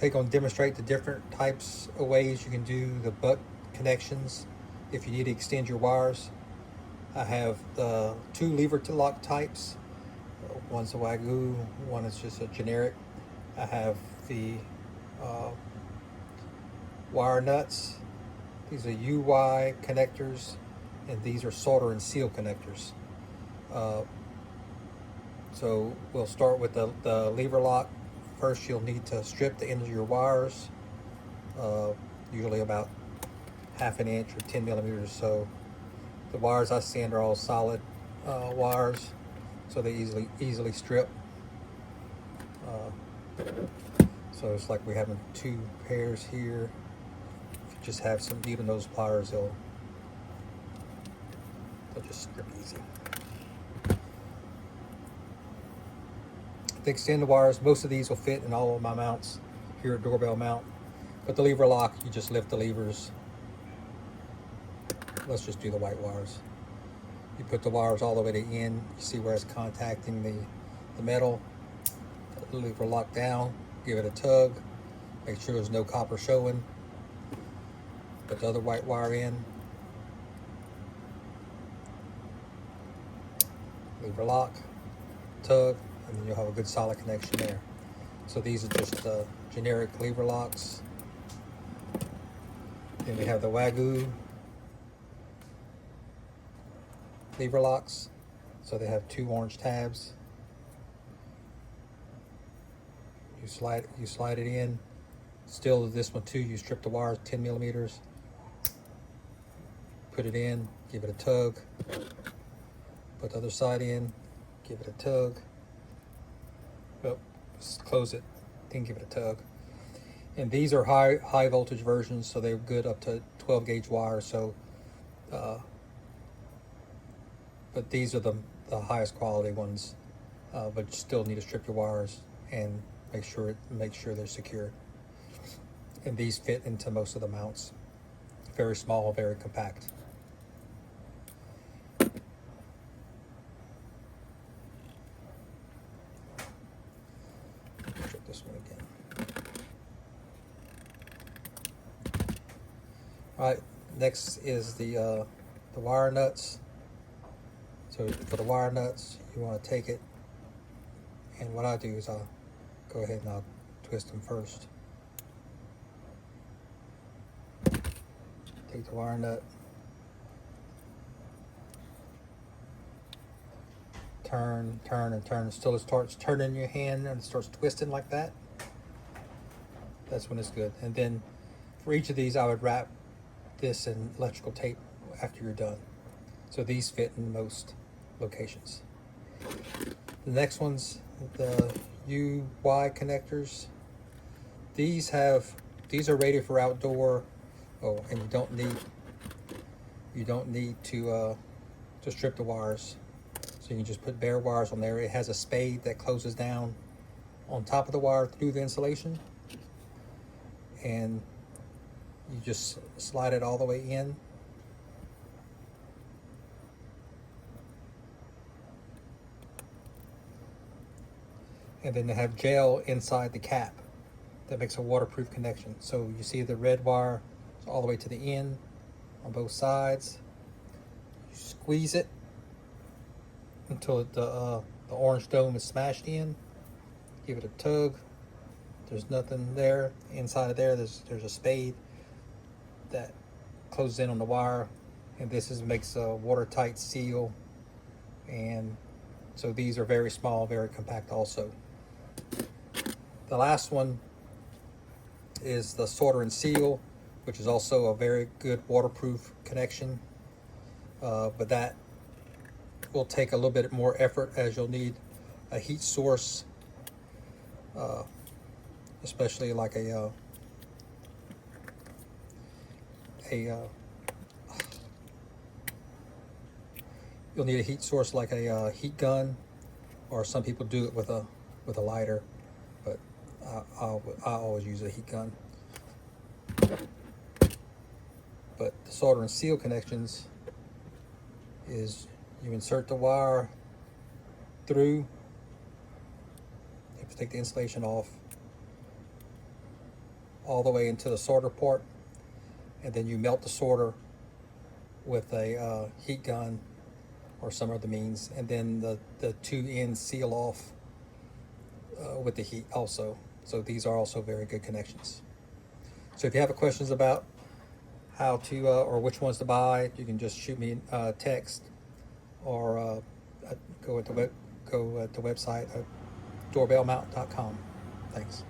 going to demonstrate the different types of ways you can do the butt connections if you need to extend your wires. I have the two lever to lock types. One's a Wago, one is just a generic. I have the wire nuts. These are UY connectors, and these are solder and seal connectors. So we'll start with the lever lock. First, you'll need to strip the ends of your wires, usually about half an inch or 10 millimeters. So the wires I send are all solid wires, so they easily strip. So it's like we're having two pairs here. If you just have some even those pliers, they'll just strip easy. To extend the wires, most of these will fit in all of my mounts here at Doorbell Mount. But the lever lock, you just lift the levers. Let's just do the white wires. You put the wires all the way to the end. You see where it's contacting the metal. The lever lock down, give it a tug. Make sure there's no copper showing. Put the other white wire in. Lever lock, tug, and then you'll have a good solid connection there. So these are just generic lever locks. Then we have the Wago lever locks. So they have two orange tabs. You slide it in. Still this one too, you strip the wires 10 millimeters. Put it in, give it a tug. Put the other side in, give it a tug. Oh, just close it, then give it a tug. And these are high voltage versions, so they're good up to 12 gauge wire. So, but these are the highest quality ones. But you still need to strip your wires and make sure they're secure. And these fit into most of the mounts. Very small, very compact. Check this one again. All right, next is the wire nuts. So for the wire nuts, you want to take it, and what I do is I'll go ahead and I'll twist them first. Take the wire nut, turn, and turn until it starts turning in your hand and it starts twisting like that. That's when it's good. And then for each of these, I would wrap this in electrical tape after you're done. So these fit in most locations. The next one's the UY connectors. These are rated for outdoor. Oh, and you don't need to strip the wires. So you can just put bare wires on there. It has a spade that closes down on top of the wire through the insulation, and you just slide it all the way in. And then they have gel inside the cap that makes a waterproof connection. So you see the red wire all the way to the end on both sides. You squeeze it until the orange dome is smashed in. Give it a tug. There's nothing there. Inside of there, there's a spade that closes in on the wire, and this makes a watertight seal. And so these are very small, very compact also. The last one is the solder and seal, which is also a very good waterproof connection, but that will take a little bit more effort, as you'll need a heat source, especially like you'll need a heat source like a heat gun, or some people do it with a lighter, but I always use a heat gun. But the solder and seal connections is you insert the wire through, you have to take the insulation off, all the way into the sorter port, and then you melt the sorter with a heat gun or some other means, and then the two ends seal off with the heat also. So these are also very good connections. So if you have questions about how to or which ones to buy, you can just shoot me a text, or go to the website doorbellmount.com. Thanks.